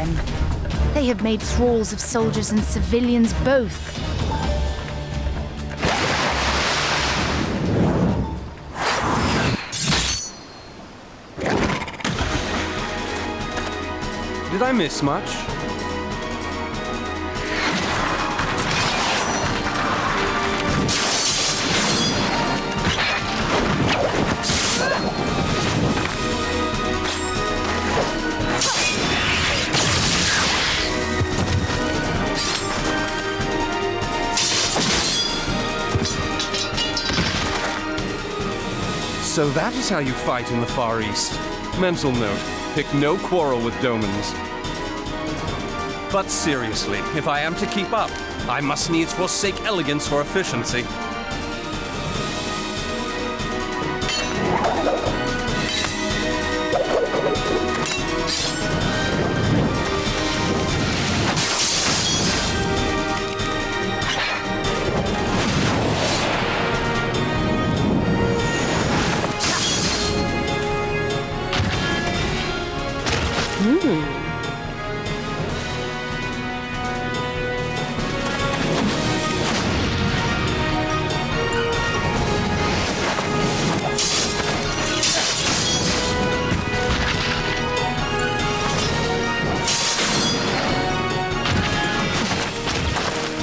them. They have made thralls of soldiers and civilians both. Did I miss much? So that is how you fight in the Far East. Mental note, pick no quarrel with domans. But seriously, if I am to keep up, I must needs forsake elegance for efficiency.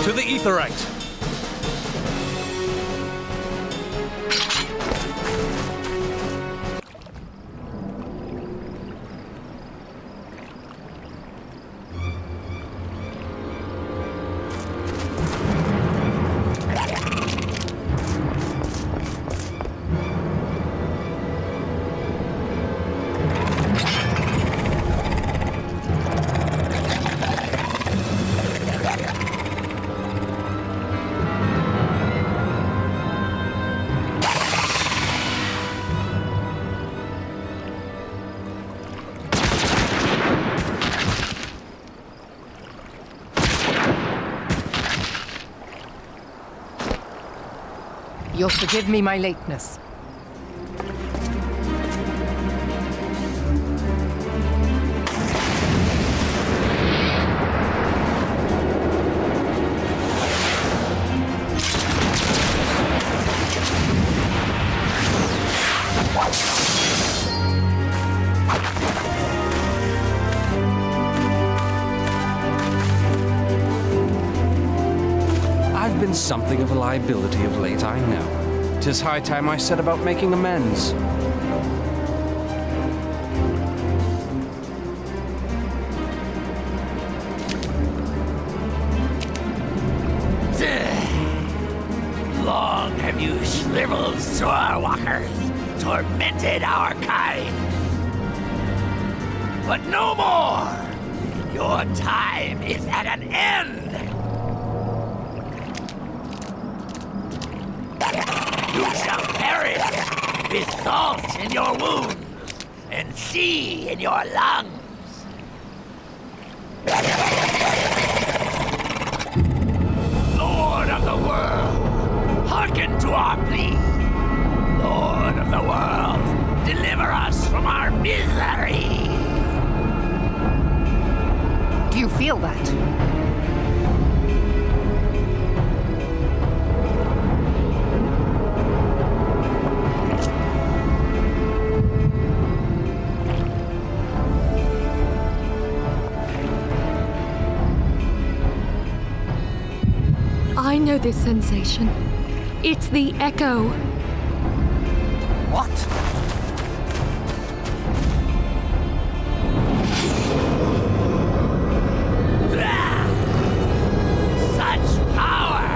To the Aetheryte! You'll forgive me my lateness. I've been something of a liability of late, I know. 'Tis high time I set about making amends. Long have you shriveled swordwalkers, tormented our kind. But no more! Your time is at an end! You shall perish with salt in your wounds and sea in your lungs. Lord of the world, hearken to our plea. Lord of the world, deliver us from our misery. Do you feel that? I know this sensation. It's the echo. What? Such power!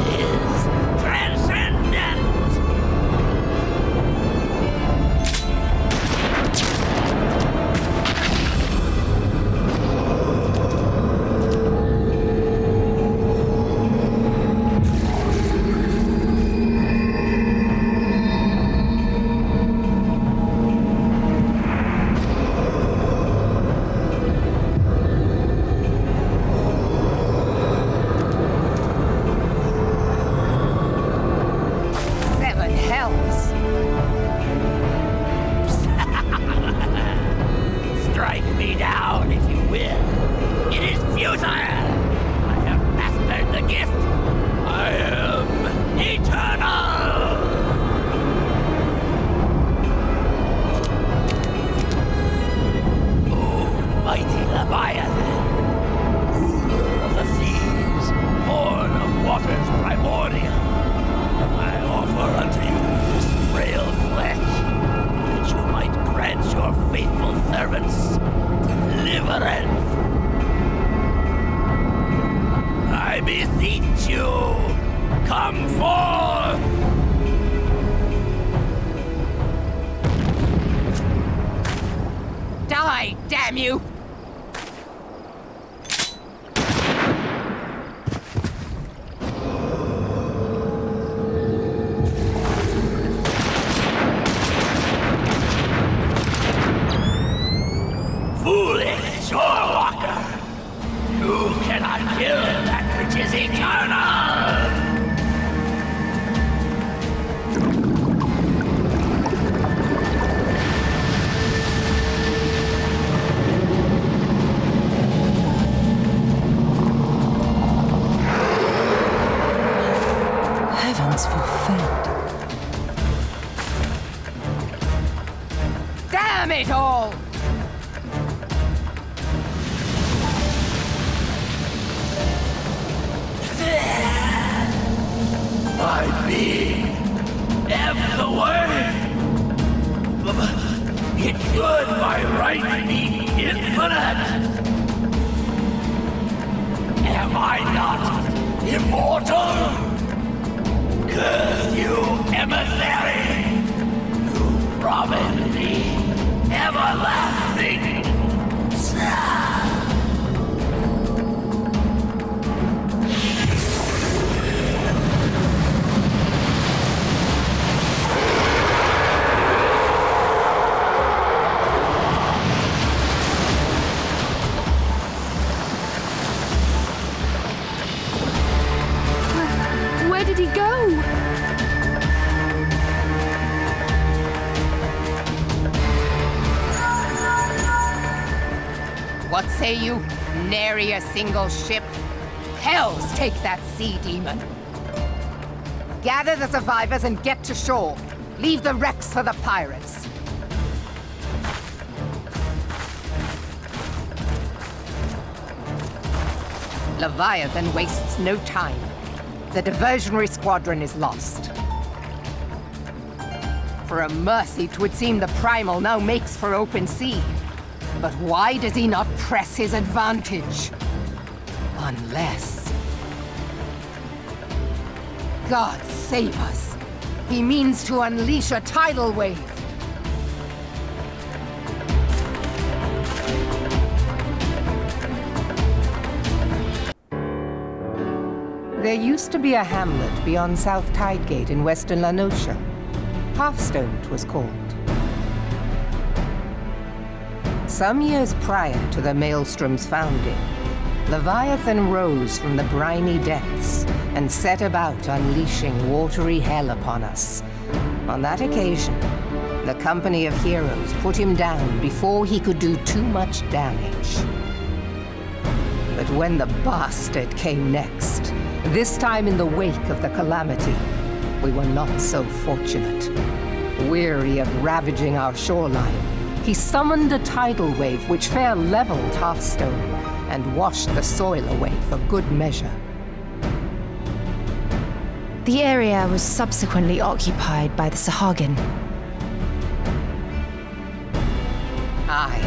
It is transcendent! us deliverance. I beseech you, come forth! Die, damn you! Foolish shorewalker! You cannot kill that which is eternal! Heavens forfend. Damn it all! My being, ever the way. It should by right be infinite. Am I not immortal? Curse you, emissary! You promised me everlasting. Where did he go? What say you? Nary a single ship? Hells take that sea demon! Gather the survivors and get to shore. Leave the wrecks for the pirates. Leviathan wastes no time. The diversionary squadron is lost. For a mercy, 'twould seem the Primal now makes for open sea. But why does he not press his advantage? Unless... God save us! He means to unleash a tidal wave! There used to be a hamlet beyond South Tidegate in western Lanosha. Hearthstone, 'twas called. Some years prior to the Maelstrom's founding, Leviathan rose from the briny depths and set about unleashing watery hell upon us. On that occasion, the company of heroes put him down before he could do too much damage. But when the bastard came next, this time in the wake of the calamity, we were not so fortunate. Weary of ravaging our shoreline, he summoned a tidal wave which fair leveled Hearthstone and washed the soil away for good measure. The area was subsequently occupied by the Sahagin. Aye,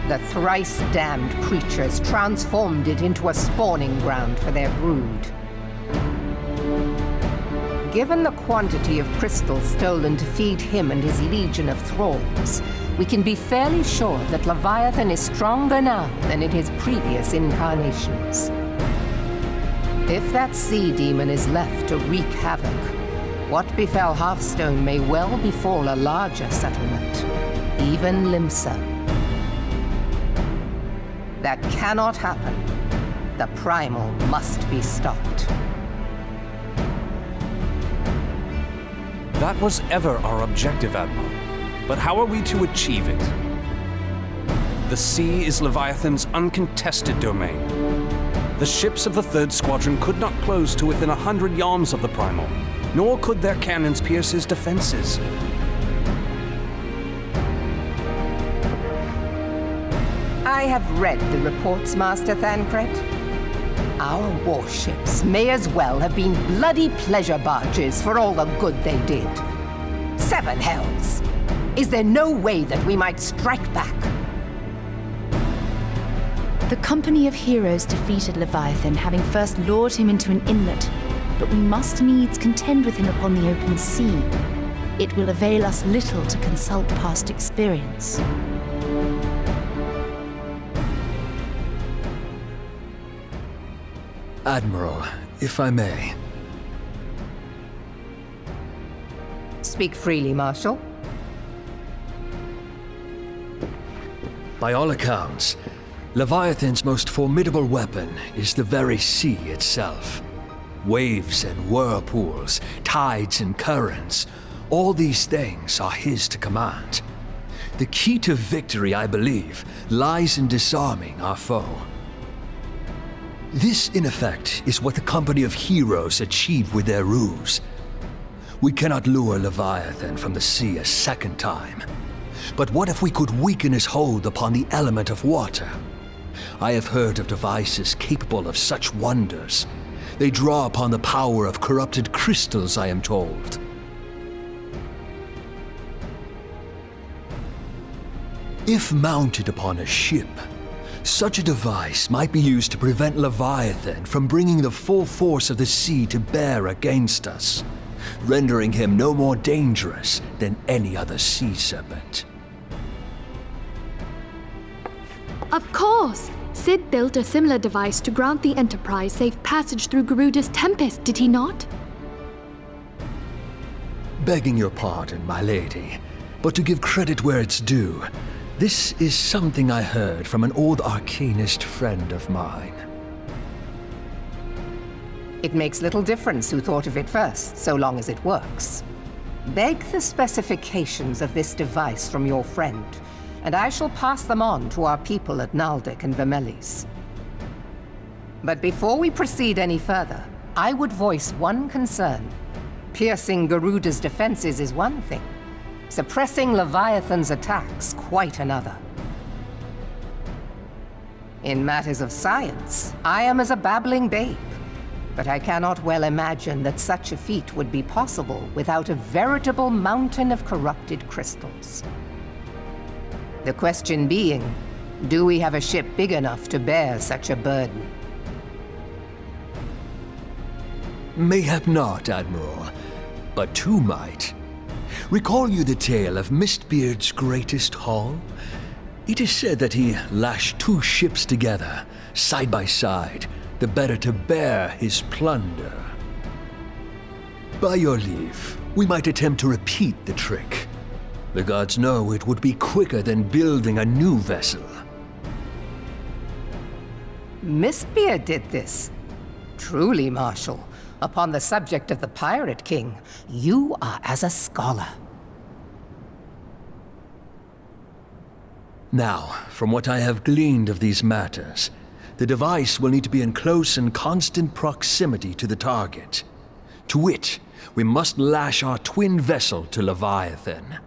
the thrice-damned creatures transformed it into a spawning ground for their brood. Given the quantity of crystals stolen to feed him and his legion of thralls, we can be fairly sure that Leviathan is stronger now than in his previous incarnations. If that sea demon is left to wreak havoc, what befell Hearthstone may well befall a larger settlement, even Limsa. That cannot happen. The Primal must be stopped. That was ever our objective, Admiral. But how are we to achieve it? The sea is Leviathan's uncontested domain. The ships of the 3rd Squadron could not close to within 100 yards of the Primal, nor could their cannons pierce his defenses. I have read the reports, Master Thancred. Our warships may as well have been bloody pleasure barges for all the good they did. 7 hells! Is there no way that we might strike back? The company of heroes defeated Leviathan, having first lured him into an inlet, but we must needs contend with him upon the open sea. It will avail us little to consult past experience. Admiral, if I may. Speak freely, Marshal. By all accounts, Leviathan's most formidable weapon is the very sea itself. Waves and whirlpools, tides and currents, all these things are his to command. The key to victory, I believe, lies in disarming our foe. This, in effect, is what the company of heroes achieved with their ruse. We cannot lure Leviathan from the sea a second time. But what if we could weaken his hold upon the element of water? I have heard of devices capable of such wonders. They draw upon the power of corrupted crystals, I am told. If mounted upon a ship, such a device might be used to prevent Leviathan from bringing the full force of the sea to bear against us, rendering him no more dangerous than any other sea serpent. Of course! Sid built a similar device to grant the Enterprise safe passage through Garuda's Tempest, did he not? Begging your pardon, my lady, but to give credit where it's due, this is something I heard from an old arcanist friend of mine. It makes little difference who thought of it first, so long as it works. Beg the specifications of this device from your friend, and I shall pass them on to our people at Naldic and Vermelis. But before we proceed any further, I would voice one concern. Piercing Garuda's defenses is one thing. Suppressing Leviathan's attacks, quite another. In matters of science, I am as a babbling babe, but I cannot well imagine that such a feat would be possible without a veritable mountain of corrupted crystals. The question being, do we have a ship big enough to bear such a burden? Mayhap not, Admiral, but two might. Recall you the tale of Mistbeard's greatest haul? It is said that he lashed two ships together, side by side, the better to bear his plunder. By your leave, we might attempt to repeat the trick. The gods know it would be quicker than building a new vessel. Mistbeard did this. Truly, Marshal, upon the subject of the Pirate King, you are as a scholar. Now, from what I have gleaned of these matters, the device will need to be in close and constant proximity to the target. To wit, we must lash our twin vessel to Leviathan.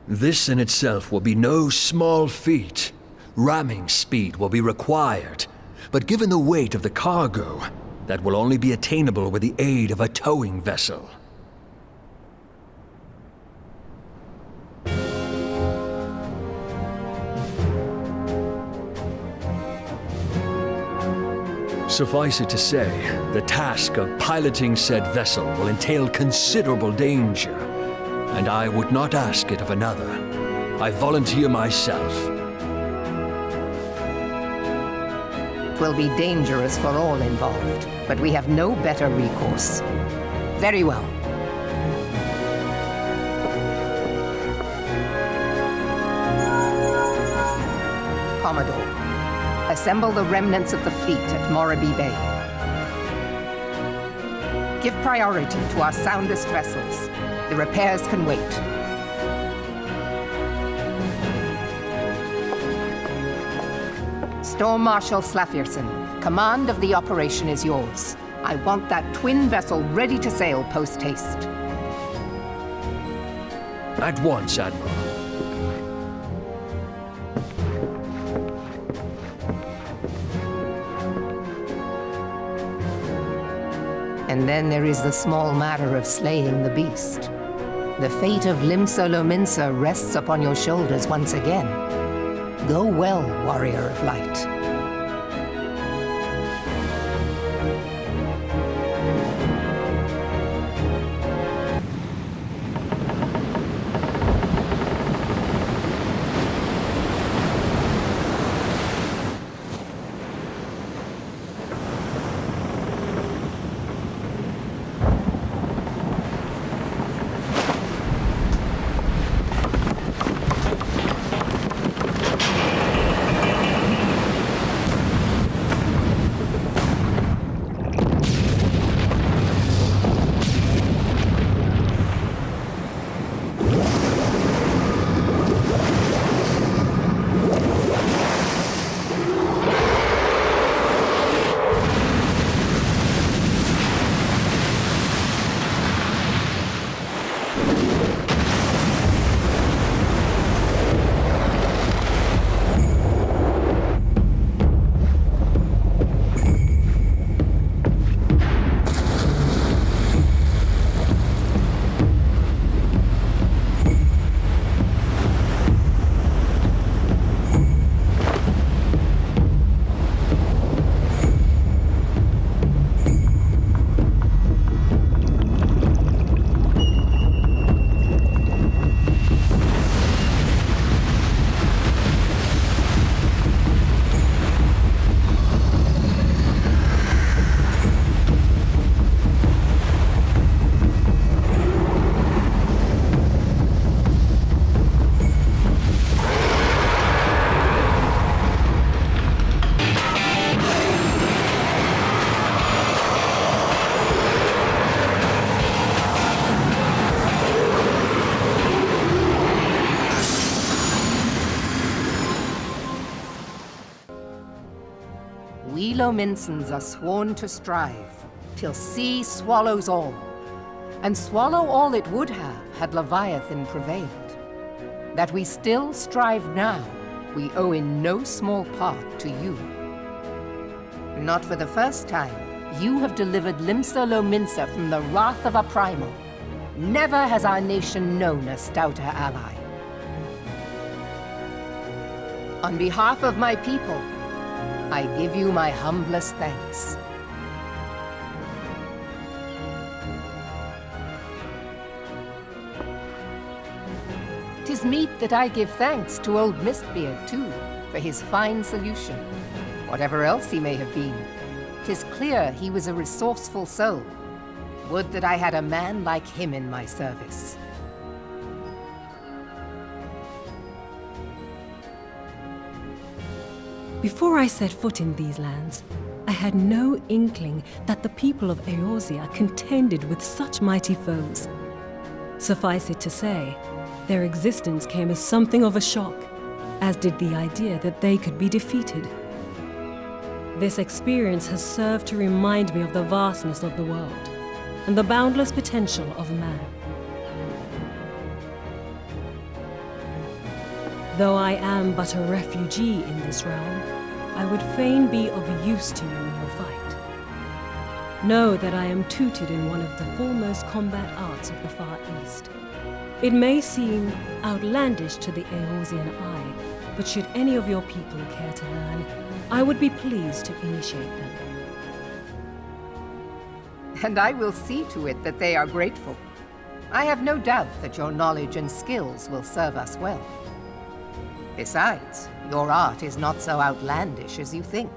This in itself will be no small feat. Ramming speed will be required, but given the weight of the cargo, that will only be attainable with the aid of a towing vessel. Suffice it to say, the task of piloting said vessel will entail considerable danger, and I would not ask it of another. I volunteer myself. It will be dangerous for all involved, but we have no better recourse. Very well. Commodore, assemble the remnants of the fleet at Morabee Bay. Give priority to our soundest vessels. The repairs can wait. Storm Marshal Slafierson, command of the operation is yours. I want that twin vessel ready to sail post-haste. At once, Admiral. And then there is the small matter of slaying the beast. The fate of Limsa Lominsa rests upon your shoulders once again. Go well, warrior of light. We Lominsons are sworn to strive, till sea swallows all. And swallow all it would have, had Leviathan prevailed. That we still strive now, we owe in no small part to you. Not for the first time, you have delivered Limsa Lominsa from the wrath of a primal. Never has our nation known a stouter ally. On behalf of my people, I give you my humblest thanks. 'Tis meet that I give thanks to old Mistbeard, too, for his fine solution. Whatever else he may have been, 'tis clear he was a resourceful soul. Would that I had a man like him in my service. Before I set foot in these lands, I had no inkling that the people of Eorzea contended with such mighty foes. Suffice it to say, their existence came as something of a shock, as did the idea that they could be defeated. This experience has served to remind me of the vastness of the world and the boundless potential of man. Though I am but a refugee in this realm, I would fain be of use to you in your fight. Know that I am tutored in one of the foremost combat arts of the Far East. It may seem outlandish to the Eorzean eye, but should any of your people care to learn, I would be pleased to initiate them. And I will see to it that they are grateful. I have no doubt that your knowledge and skills will serve us well. Besides, your art is not so outlandish as you think.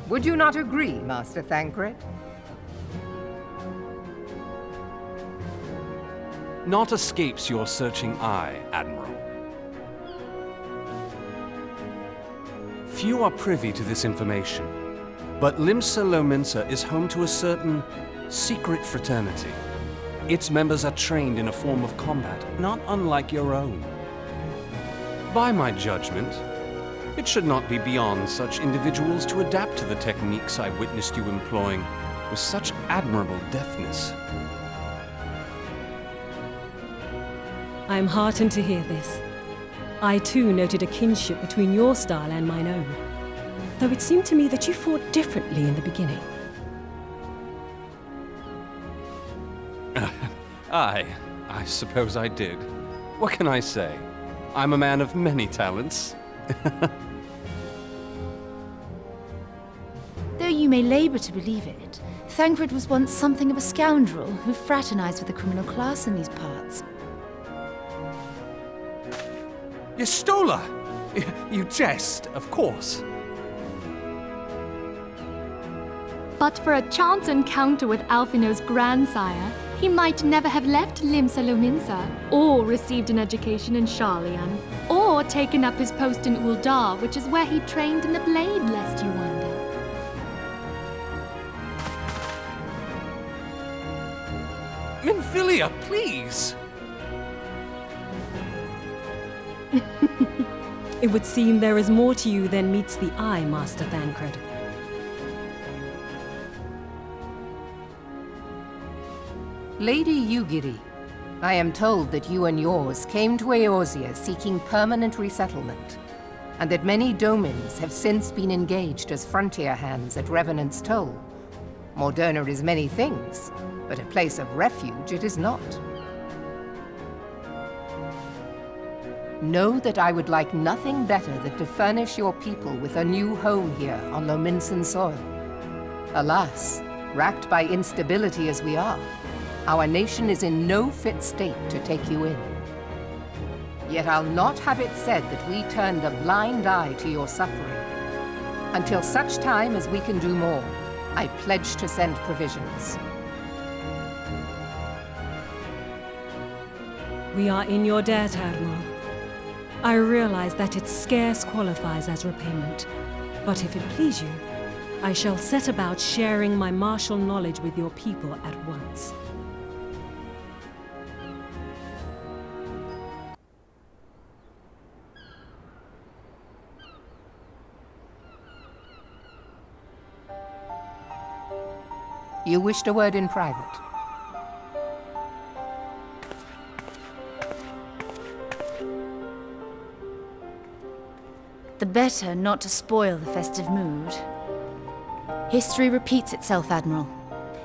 Would you not agree, Master Thancred? Naught escapes your searching eye, Admiral. Few are privy to this information, but Limsa Lominsa is home to a certain secret fraternity. Its members are trained in a form of combat not unlike your own. By my judgment, it should not be beyond such individuals to adapt to the techniques I witnessed you employing with such admirable deftness. I am heartened to hear this. I too noted a kinship between your style and mine own, though it seemed to me that you fought differently in the beginning. I suppose I did. What can I say? I'm a man of many talents. Though you may labor to believe it, Thancred was once something of a scoundrel who fraternized with the criminal class in these parts. Y'shtola! You jest, of course. But for a chance encounter with Alphino's grandsire, he might never have left Limsa Lominsa, or received an education in Sharlayan, or taken up his post in Uldar, which is where he trained in the blade, lest you wonder. Minfilia, please! It would seem there is more to you than meets the eye, Master Thancred. Lady Yugiri, I am told that you and yours came to Eorzea seeking permanent resettlement, and that many domins have since been engaged as frontier hands at Revenant's Toll. Moderna is many things, but a place of refuge it is not. Know that I would like nothing better than to furnish your people with a new home here on Lominsan soil. Alas, racked by instability as we are, our nation is in no fit state to take you in. Yet I'll not have it said that we turned a blind eye to your suffering. Until such time as we can do more, I pledge to send provisions. We are in your debt, Admiral. I realize that it scarce qualifies as repayment, but if it please you, I shall set about sharing my martial knowledge with your people at once. You wished a word in private. The better not to spoil the festive mood. History repeats itself, Admiral.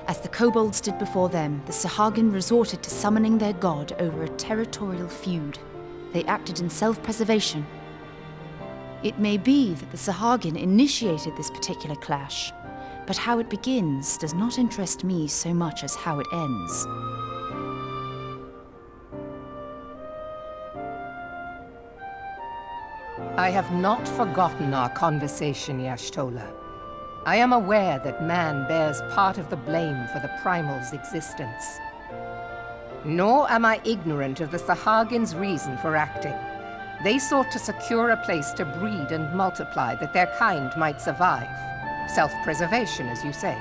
As the kobolds did before them, the Sahagin resorted to summoning their god over a territorial feud. They acted in self-preservation. It may be that the Sahagin initiated this particular clash, but how it begins does not interest me so much as how it ends. I have not forgotten our conversation, Y'shtola. I am aware that man bears part of the blame for the Primal's existence. Nor am I ignorant of the Sahagin's reason for acting. They sought to secure a place to breed and multiply that their kind might survive. Self-preservation, as you say.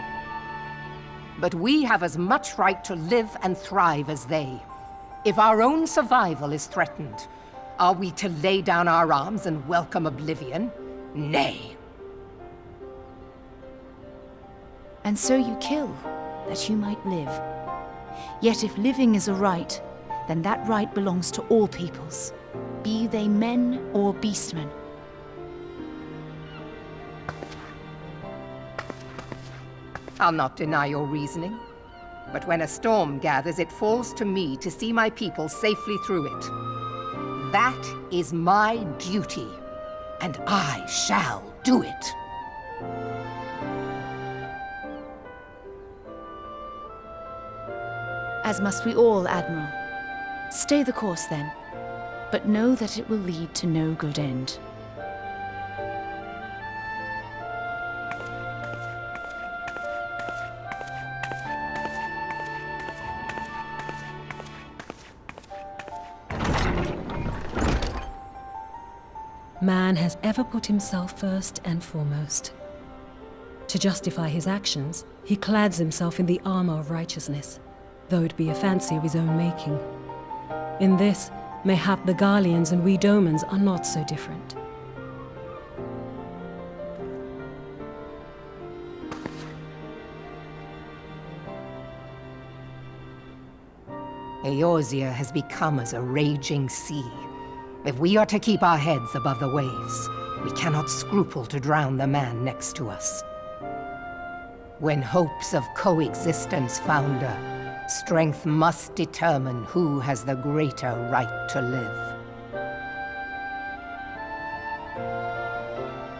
But we have as much right to live and thrive as they. If our own survival is threatened, are we to lay down our arms and welcome oblivion? Nay. And so you kill, that you might live. Yet if living is a right, then that right belongs to all peoples, be they men or beastmen. I'll not deny your reasoning. But when a storm gathers, it falls to me to see my people safely through it. That is my duty, and I shall do it. As must we all, Admiral. Stay the course, then, but know that it will lead to no good end. Man has ever put himself first and foremost. To justify his actions, he clads himself in the armor of righteousness, though it be a fancy of his own making. In this, mayhap the Garleans and we Domans are not so different. Eorzea has become as a raging sea. If we are to keep our heads above the waves, we cannot scruple to drown the man next to us. When hopes of coexistence founder, strength must determine who has the greater right to live.